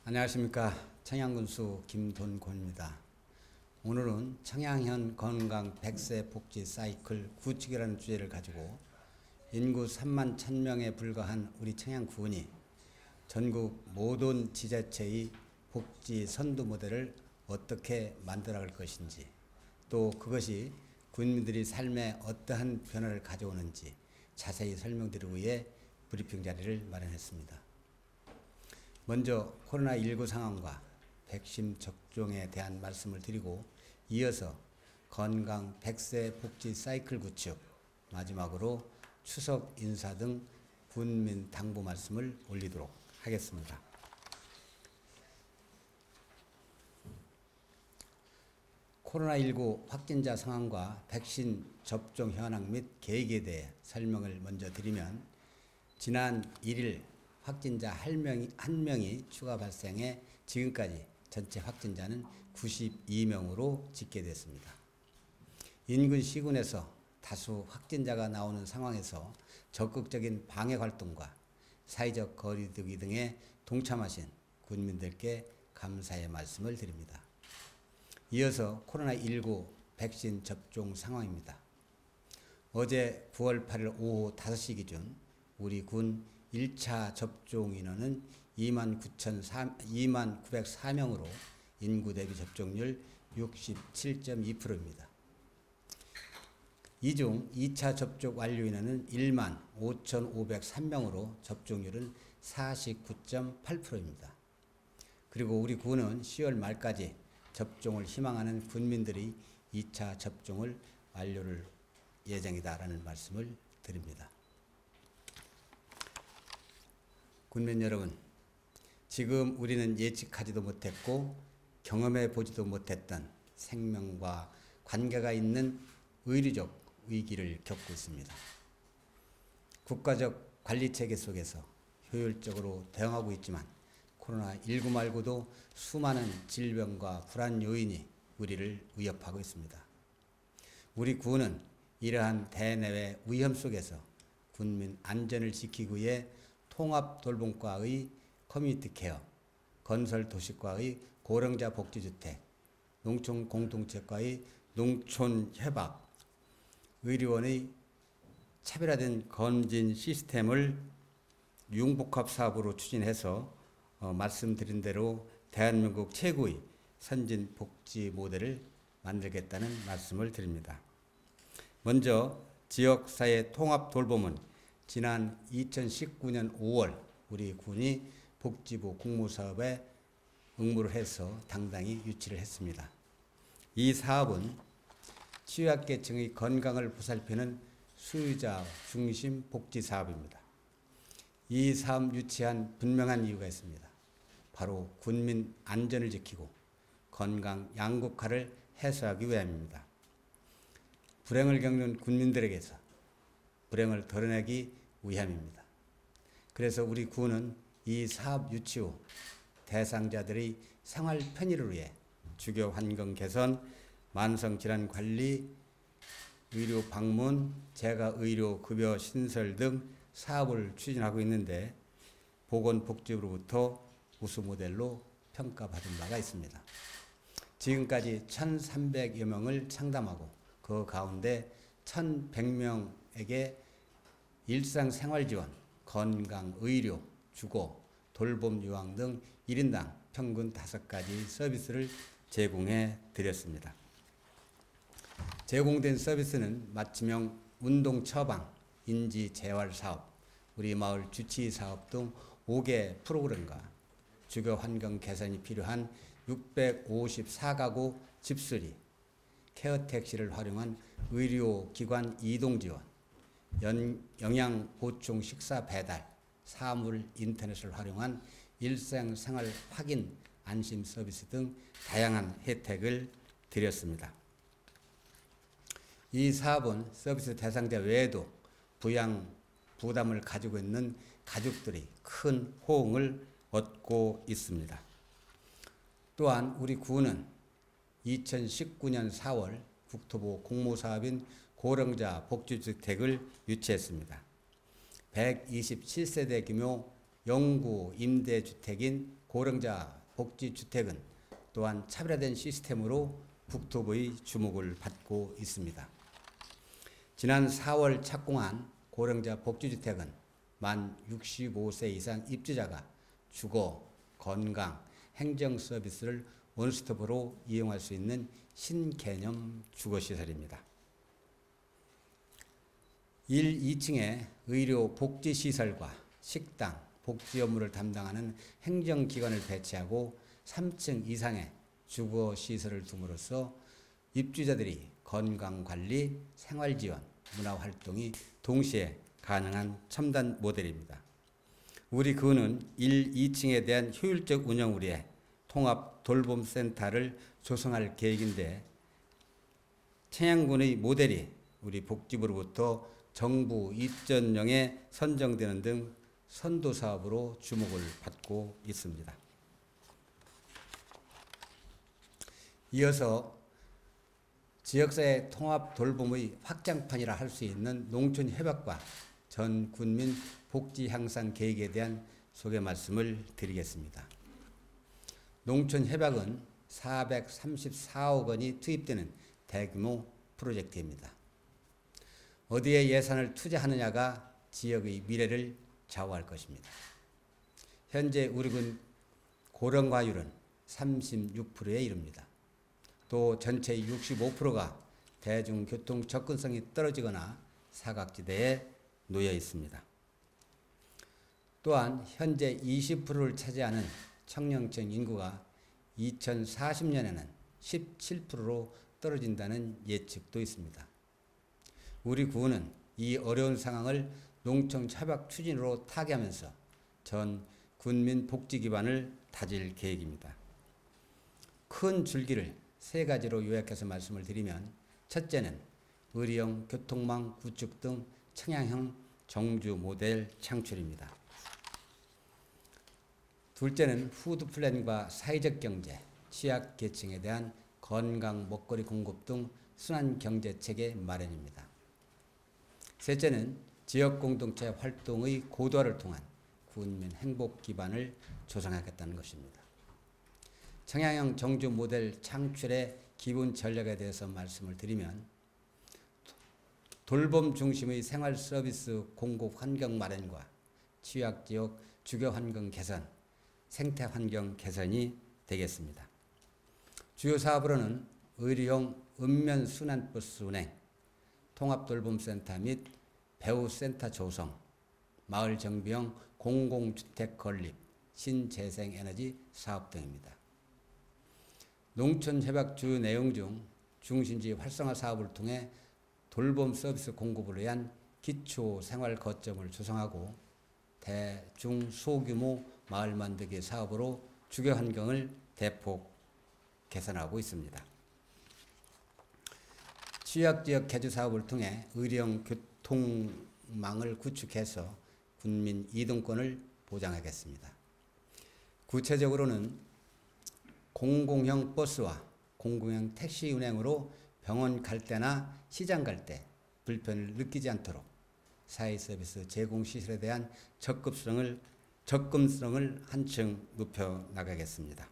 안녕하십니까. 청양군수 김돈곤입니다. 오늘은 청양현 건강 100세 복지 사이클 구축이라는 주제를 가지고 인구 3만 1000명에 불과한 우리 청양군이 전국 모든 지자체의 복지 선도 모델을 어떻게 만들어갈 것인지, 또 그것이 국민들의 삶에 어떠한 변화를 가져오는지 자세히 설명드리기 위해 브리핑 자리를 마련했습니다. 먼저 코로나19 상황과 백신 접종에 대한 말씀을 드리고, 이어서 건강 100세 복지 사이클 구축, 마지막으로 추석 인사 등 군민 당부 말씀을 올리도록 하겠습니다. 코로나19 확진자 상황과 백신 접종 현황 및 계획에 대해 설명을 먼저 드리면, 지난 1일 확진자 1명이 추가 발생해 지금까지 전체 확진자는 92명으로 집계됐습니다. 인근 시군에서 다수 확진자가 나오는 상황에서 적극적인 방역 활동과 사회적 거리두기 등에 동참하신 군민들께 감사의 말씀을 드립니다. 이어서 코로나19 백신 접종 상황입니다. 어제 9월 8일 오후 5시 기준 우리 군 1차 접종 인원은 2904명으로 인구 대비 접종률 67.2%입니다. 이 중 2차 접종 완료 인원은 15,503명으로 접종률은 49.8%입니다. 그리고 우리 군은 10월 말까지 접종을 희망하는 군민들이 2차 접종을 완료를 예정이다라는 말씀을 드립니다. 군민 여러분, 지금 우리는 예측하지도 못했고 경험해 보지도 못했던 생명과 관계가 있는 의료적 위기를 겪고 있습니다. 국가적 관리체계 속에서 효율적으로 대응하고 있지만 코로나19 말고도 수많은 질병과 불안 요인이 우리를 위협하고 있습니다. 우리 군은 이러한 대내외 위험 속에서 군민 안전을 지키기 위해 통합 돌봄과의 커뮤니티 케어, 건설 도시과의 고령자 복지주택, 농촌 공동체과의 농촌 협약, 의료원의 차별화된 검진 시스템을 융복합 사업으로 추진해서 말씀드린 대로 대한민국 최고의 선진 복지 모델을 만들겠다는 말씀을 드립니다. 먼저 지역사회 통합 돌봄은 지난 2019년 5월 우리 군이 복지부 공모사업에 응모를 해서 당당히 유치를 했습니다. 이 사업은 취약계층의 건강을 보살피는 수요자 중심 복지 사업입니다. 이 사업 유치한 분명한 이유가 있습니다. 바로 군민 안전을 지키고 건강 양극화를 해소하기 위함입니다. 불행을 겪는 군민들에게서 불행을 덜어내기 위함입니다. 그래서 우리 군은 이 사업 유치 후 대상자들의 생활 편의를 위해 주거 환경 개선, 만성질환 관리, 의료 방문, 재가의료 급여 신설 등 사업을 추진하고 있는데, 보건복지부로부터 우수 모델로 평가받은 바가 있습니다. 지금까지 1,300여 명을 상담하고 그 가운데 1,100명에게 일상생활지원, 건강, 의료, 주거, 돌봄, 유학 등 1인당 평균 5가지 서비스를 제공해 드렸습니다. 제공된 서비스는 맞춤형 운동 처방, 인지 재활 사업, 우리 마을 주치 사업 등 5개 프로그램과 주거 환경 개선이 필요한 654가구 집수리, 케어 택시를 활용한 의료기관 이동 지원, 영양 보충 식사 배달, 사물 인터넷을 활용한 일상생활 확인 안심 서비스 등 다양한 혜택을 드렸습니다. 이 사업은 서비스 대상자 외에도 부양 부담을 가지고 있는 가족들이 큰 호응을 얻고 있습니다. 또한 우리 군은 2019년 4월 국토부 공모사업인 고령자 복지주택을 유치했습니다. 127세대 규모 영구 임대주택인 고령자 복지주택은 또한 차별화된 시스템으로 국토부의 주목을 받고 있습니다. 지난 4월 착공한 고령자 복지주택은 만 65세 이상 입주자가 주거, 건강, 행정 서비스를 원스톱으로 이용할 수 있는 신개념 주거시설입니다. 1, 2층에 의료 복지시설과 식당, 복지 업무를 담당하는 행정기관을 배치하고 3층 이상의 주거시설을 둠으로써 입주자들이 건강관리, 생활지원, 문화활동이 동시에 가능한 첨단 모델입니다. 우리 구는 1, 2층에 대한 효율적 운영을 위해 통합 돌봄센터를 조성할 계획인데 청양군의 모델이 우리 복지부로부터 정부 입전령에 선정되는 등 선도 사업으로 주목을 받고 있습니다. 이어서 지역사회 통합 돌봄의 확장판이라 할 수 있는 농촌 협약과 전 군민 복지 향상 계획에 대한 소개 말씀을 드리겠습니다. 농촌 협약은 434억 원이 투입되는 대규모 프로젝트입니다. 어디에 예산을 투자하느냐가 지역의 미래를 좌우할 것입니다. 현재 우리 군 고령화율은 36%에 이릅니다. 또 전체의 65%가 대중교통 접근성이 떨어지거나 사각지대에 놓여 있습니다. 또한 현재 20%를 차지하는 청년층 인구가 2040년에는 17%로 떨어진다는 예측도 있습니다. 우리 구는 이 어려운 상황을 농촌 협약 추진으로 타개하면서 전 군민 복지 기반을 다질 계획입니다. 큰 줄기를 세 가지로 요약해서 말씀을 드리면, 첫째는 의료형 교통망 구축 등 청양형 정주 모델 창출입니다. 둘째는 푸드 플랜과 사회적 경제, 취약 계층에 대한 건강 먹거리 공급 등 순환 경제 체계 마련입니다. 셋째는 지역 공동체 활동의 고도화를 통한 군민 행복 기반을 조성하겠다는 것입니다. 청양형 정주 모델 창출의 기본 전략에 대해서 말씀을 드리면, 돌봄 중심의 생활 서비스 공급 환경 마련과 취약지역 주거 환경 개선, 생태 환경 개선이 되겠습니다. 주요 사업으로는 의료용 읍면 순환버스 운행, 통합돌봄센터 및 배우센터 조성, 마을 정비형 공공주택 건립, 신재생에너지 사업 등입니다. 농촌 협약 주요 내용 중 중심지 활성화 사업을 통해 돌봄 서비스 공급을 위한 기초 생활 거점을 조성하고 대중 소규모 마을 만들기 사업으로 주거 환경을 대폭 개선하고 있습니다. 취약지역 개조 사업을 통해 의료형 교통망을 구축해서 군민 이동권을 보장하겠습니다. 구체적으로는 공공형 버스와 공공형 택시 운행으로 병원 갈 때나 시장 갈 때 불편을 느끼지 않도록 사회 서비스 제공 시설에 대한 접근성을 한층 높여 나가겠습니다.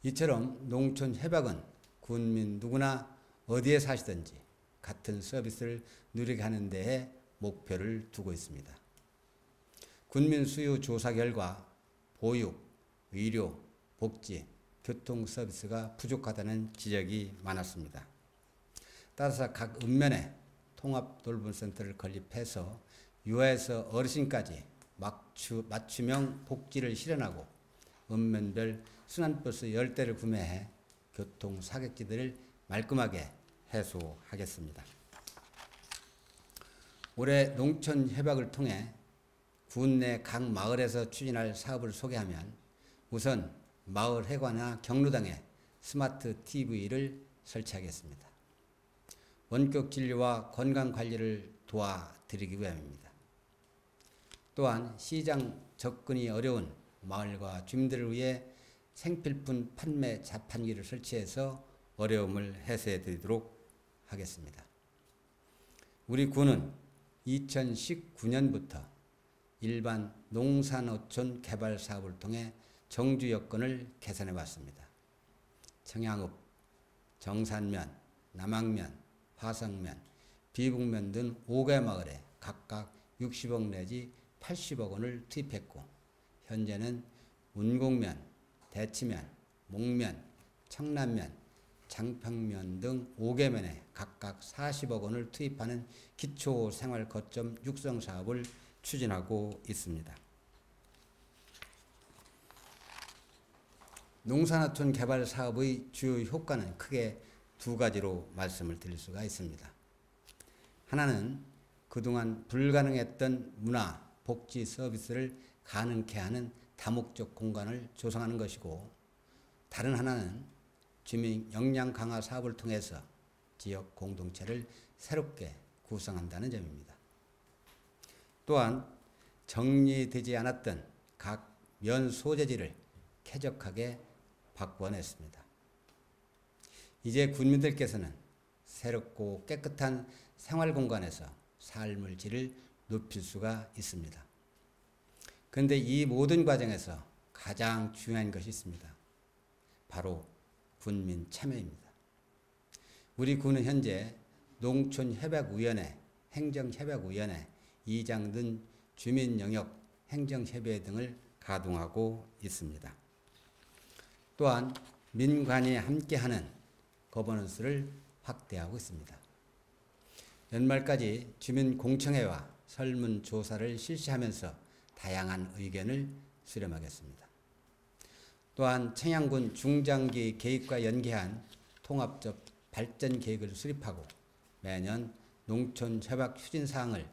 이처럼 농촌 협약은 군민 누구나 어디에 사시든지 같은 서비스를 누리게 하는 데에 목표를 두고 있습니다. 군민 수요 조사 결과 보육, 의료, 복지, 교통 서비스가 부족하다는 지적이 많았습니다. 따라서 각 읍면에 통합돌봄센터를 건립해서 유아에서 어르신까지 맞춤형 복지를 실현하고 읍면별 순환버스 10대를 구매해 교통 사각지대를 말끔하게 해소하겠습니다. 올해 농촌 협약을 통해 군 내 각 마을에서 추진할 사업을 소개하면, 우선 마을 회관이나 경로당에 스마트 TV를 설치하겠습니다. 원격 진료와 건강 관리를 도와드리기 위함입니다. 또한 시장 접근이 어려운 마을과 주민들을 위해 생필품 판매 자판기를 설치해서 어려움을 해소해 드리도록 하겠습니다. 우리 군은 2019년부터 일반 농산어촌 개발 사업을 통해 정주 여건을 개선해 봤습니다. 청양읍, 정산면, 남항면, 화성면, 비북면 등 5개 마을에 각각 60억 내지 80억 원을 투입했고 현재는 운곡면, 대치면, 목면, 청남면, 장평면 등 5개 면에 각각 40억 원을 투입하는 기초생활 거점 육성 사업을 추진하고 있습니다. 농산어촌 개발 사업의 주요 효과는 크게 두 가지로 말씀을 드릴 수가 있습니다. 하나는 그동안 불가능했던 문화, 복지 서비스를 가능케 하는 다목적 공간을 조성하는 것이고, 다른 하나는 주민 역량 강화 사업을 통해서 지역 공동체를 새롭게 구성한다는 점입니다. 또한 정리되지 않았던 각 면 소재지를 쾌적하게 바꾸어냈습니다. 이제 군민들께서는 새롭고 깨끗한 생활 공간에서 삶의 질을 높일 수가 있습니다. 그런데 이 모든 과정에서 가장 중요한 것이 있습니다. 바로 군민 참여입니다. 우리 군은 현재 농촌협약위원회, 행정협약위원회, 이장 등 주민영역 행정협의회 등을 가동하고 있습니다. 또한 민관이 함께하는 거버넌스를 확대하고 있습니다. 연말까지 주민공청회와 설문조사를 실시하면서 다양한 의견을 수렴하겠습니다. 또한 청양군 중장기 계획과 연계한 통합적 발전 계획을 수립하고 매년 농촌 협약 추진 사항을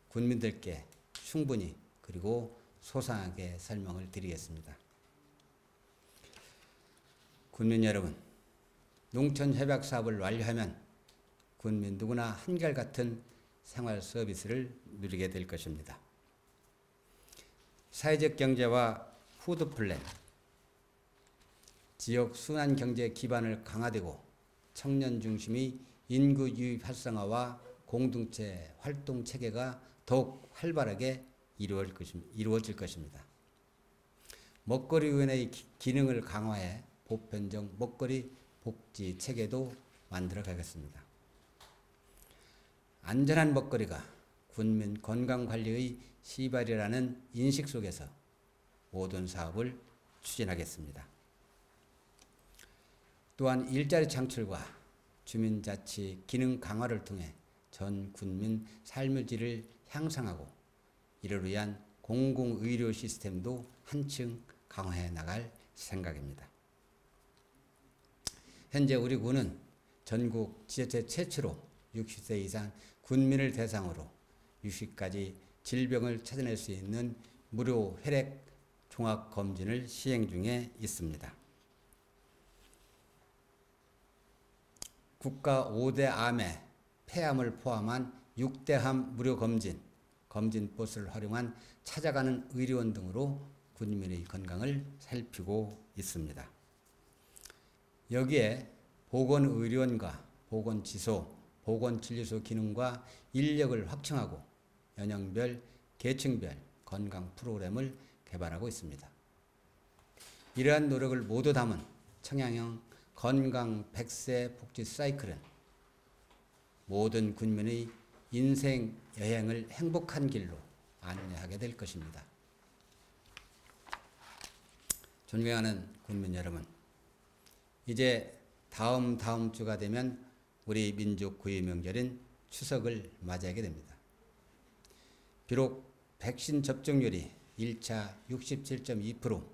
군민들께 충분히 그리고 소상하게 설명을 드리겠습니다. 군민 여러분, 농촌 협약 사업을 완료하면 군민 누구나 한결같은 생활 서비스를 누리게 될 것입니다. 사회적 경제와 푸드 플랜, 지역 순환 경제 기반을 강화되고 청년 중심의 인구 유입 활성화와 공동체 활동 체계가 더욱 활발하게 이루어질 것입니다. 먹거리위원회의 기능을 강화해 보편적 먹거리 복지 체계도 만들어 가겠습니다. 안전한 먹거리가 군민 건강관리의 시발이라는 인식 속에서 모든 사업을 추진하겠습니다. 또한 일자리 창출과 주민자치 기능 강화를 통해 전 군민 삶의 질을 향상하고 이를 위한 공공의료 시스템도 한층 강화해 나갈 생각입니다. 현재 우리 군은 전국 지자체 최초로 60세 이상 군민을 대상으로 60가지 질병을 찾아낼 수 있는 무료 혈액 종합검진을 시행 중에 있습니다. 국가 5대 암에 폐암을 포함한 6대 암 무료 검진 버스를 활용한 찾아가는 의료원 등으로 군민의 건강을 살피고 있습니다. 여기에 보건의료원과 보건지소, 보건진료소 기능과 인력을 확충하고 연령별, 계층별 건강 프로그램을 개발하고 있습니다. 이러한 노력을 모두 담은 청양형 건강 100세 복지 사이클은 모든 군민의 인생 여행을 행복한 길로 안내하게 될 것입니다. 존경하는 군민 여러분, 이제 다음 주가 되면 우리 민족 고유 명절인 추석을 맞이하게 됩니다. 비록 백신 접종률이 1차 67.2%,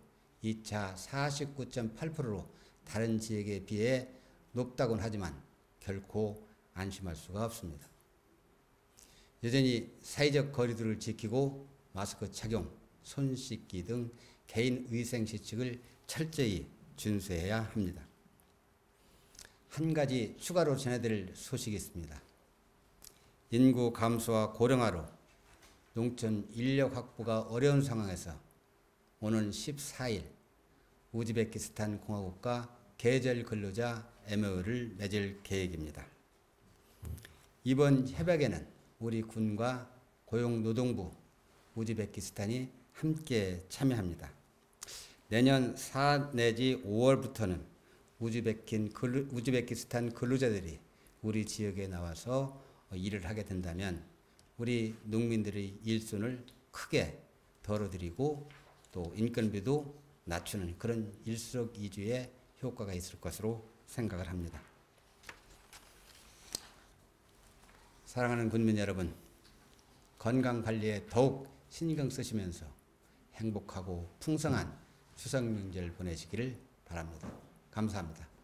2차 49.8%로 다른 지역에 비해 높다곤 하지만 결코 안심할 수가 없습니다. 여전히 사회적 거리두기를 지키고 마스크 착용, 손 씻기 등 개인 위생 수칙을 철저히 준수해야 합니다. 한 가지 추가로 전해드릴 소식이 있습니다. 인구 감소와 고령화로 농촌 인력 확보가 어려운 상황에서 오는 14일 우즈베키스탄 공화국과 계절 근로자 MOU를 맺을 계획입니다. 이번 협약에는 우리 군과 고용노동부, 우즈베키스탄이 함께 참여합니다. 내년 4 내지 5월부터는 우즈베키스탄 근로자들이 우리 지역에 나와서 일을 하게 된다면 우리 농민들의 일손을 크게 덜어드리고 또 인건비도 낮추는 그런 일석이조의 효과가 있을 것으로 생각을 합니다. 사랑하는 군민 여러분, 건강관리에 더욱 신경 쓰시면서 행복하고 풍성한 추석 명절 보내시기를 바랍니다. 감사합니다.